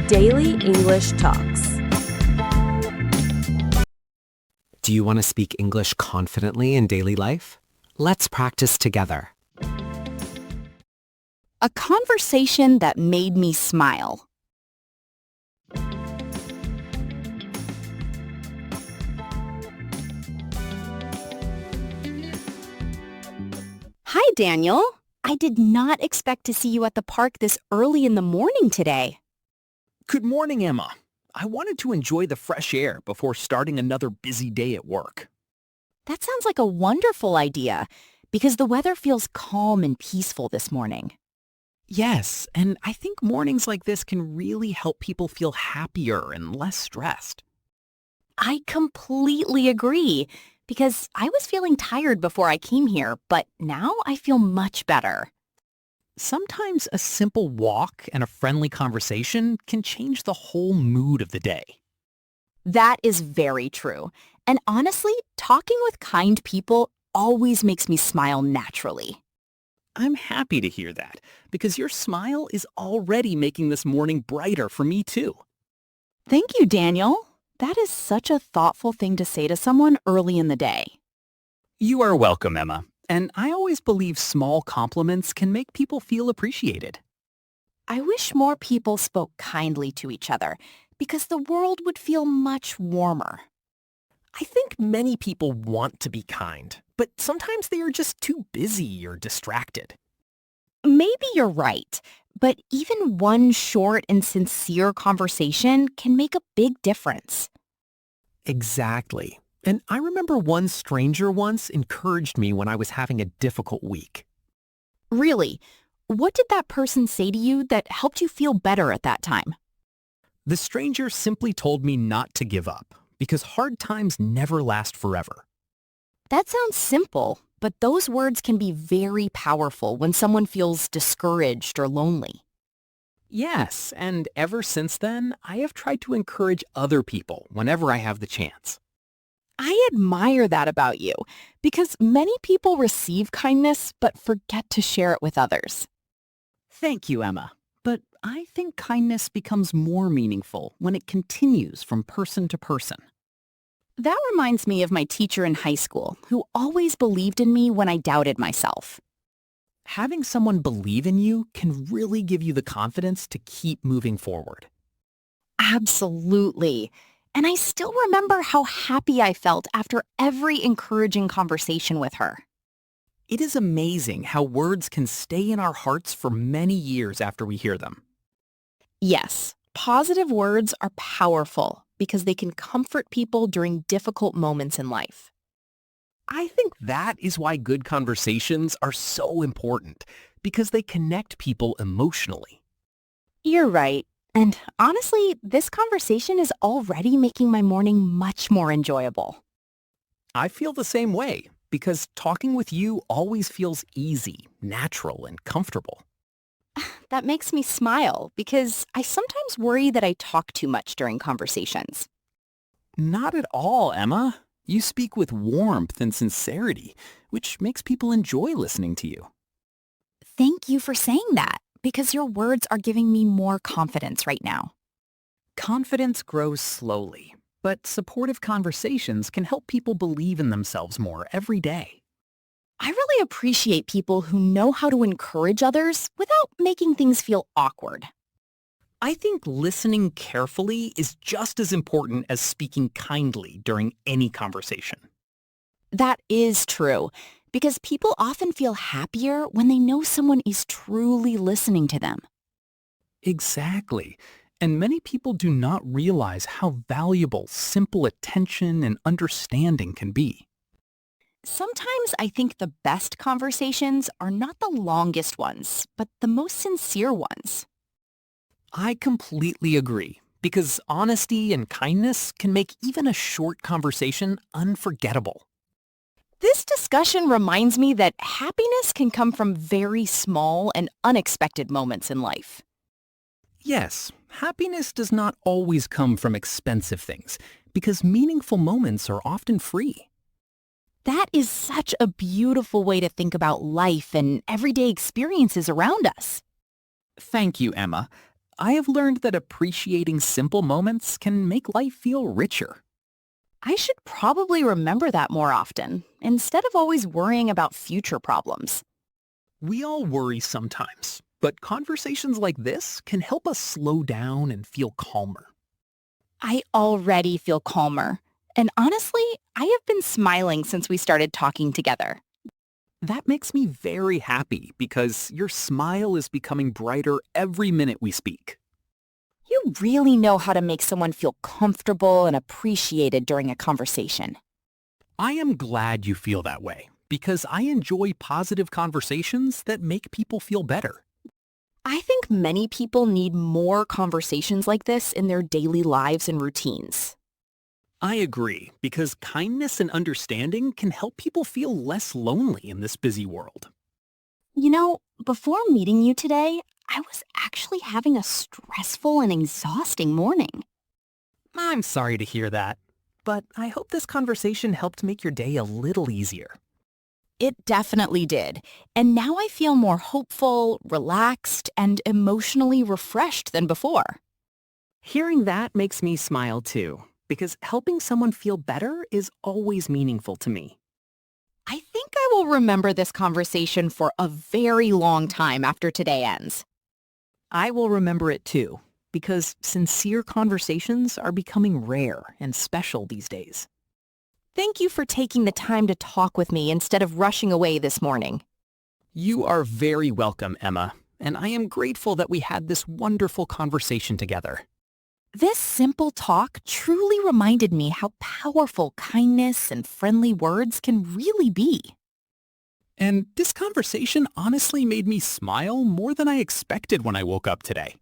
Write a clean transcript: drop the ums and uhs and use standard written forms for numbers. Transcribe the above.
Daily English Talks. Do you want to speak English confidently in daily life? Let's practice together. A conversation that made me smile. Hi, Daniel. I did not expect to see you at the park this early in the morning today. Good morning, Emma. I wanted to enjoy the fresh air before starting another busy day at work. That sounds like a wonderful idea because the weather feels calm and peaceful this morning. Yes, and I think mornings like this can really help people feel happier and less stressed. I completely agree because I was feeling tired before I came here, but now I feel much better. Sometimes a simple walk and a friendly conversation can change the whole mood of the day. That is very true. And honestly, talking with kind people always makes me smile naturally. I'm happy to hear that because your smile is already making this morning brighter for me too. Thank you, Daniel. That is such a thoughtful thing to say to someone early in the day. You are welcome, Emma. And I always believe small compliments can make people feel appreciated. I wish more people spoke kindly to each other because the world would feel much warmer. I think many people want to be kind, but sometimes they are just too busy or distracted. Maybe you're right, but even one short and sincere conversation can make a big difference. Exactly. And I remember one stranger once encouraged me when I was having a difficult week. Really, what did that person say to you that helped you feel better at that time? The stranger simply told me not to give up because hard times never last forever. That sounds simple, but those words can be very powerful when someone feels discouraged or lonely. Yes, and ever since then, I have tried to encourage other people whenever I have the chance. I admire that about you because many people receive kindness but forget to share it with others. Thank you, Emma. But I think kindness becomes more meaningful when it continues from person to person. That reminds me of my teacher in high school who always believed in me when I doubted myself. Having someone believe in you can really give you the confidence to keep moving forward. Absolutely. And I still remember how happy I felt after every encouraging conversation with her. It is amazing how words can stay in our hearts for many years after we hear them. Yes, positive words are powerful because they can comfort people during difficult moments in life. I think that is why good conversations are so important, because they connect people emotionally. You're right. And honestly, this conversation is already making my morning much more enjoyable. I feel the same way, because talking with you always feels easy, natural, and comfortable. That makes me smile because I sometimes worry that I talk too much during conversations. Not at all, Emma. You speak with warmth and sincerity, which makes people enjoy listening to you. Thank you for saying that because your words are giving me more confidence right now. Confidence grows slowly, but supportive conversations can help people believe in themselves more every day. I really appreciate people who know how to encourage others without making things feel awkward. I think listening carefully is just as important as speaking kindly during any conversation. That is true because people often feel happier when they know someone is truly listening to them. Exactly. And many people do not realize how valuable simple attention and understanding can be. Sometimes I think the best conversations are not the longest ones, but the most sincere ones. I completely agree, because honesty and kindness can make even a short conversation unforgettable. This discussion reminds me that happiness can come from very small and unexpected moments in life. Yes, happiness does not always come from expensive things, because meaningful moments are often free. That is such a beautiful way to think about life and everyday experiences around us. Thank you, Emma. I have learned that appreciating simple moments can make life feel richer. I should probably remember that more often, instead of always worrying about future problems. We all worry sometimes, but conversations like this can help us slow down and feel calmer. I already feel calmer. And honestly, I have been smiling since we started talking together. That makes me very happy because your smile is becoming brighter every minute we speak. You really know how to make someone feel comfortable and appreciated during a conversation. I am glad you feel that way because I enjoy positive conversations that make people feel better. I think many people need more conversations like this in their daily lives and routines. I agree because kindness and understanding can help people feel less lonely in this busy world. You know, before meeting you today, I was actually having a stressful and exhausting morning. I'm sorry to hear that, but I hope this conversation helped make your day a little easier. It definitely did. And now I feel more hopeful, relaxed, and emotionally refreshed than before. Hearing that makes me smile too, because helping someone feel better is always meaningful to me. I think I will remember this conversation for a very long time after today ends. I will remember it too, because sincere conversations are becoming rare and special these days. Thank you for taking the time to talk with me instead of rushing away this morning. You are very welcome, Emma, and I am grateful that we had this wonderful conversation together. This simple talk truly reminded me how powerful kindness and friendly words can really be. And this conversation honestly made me smile more than I expected when I woke up today.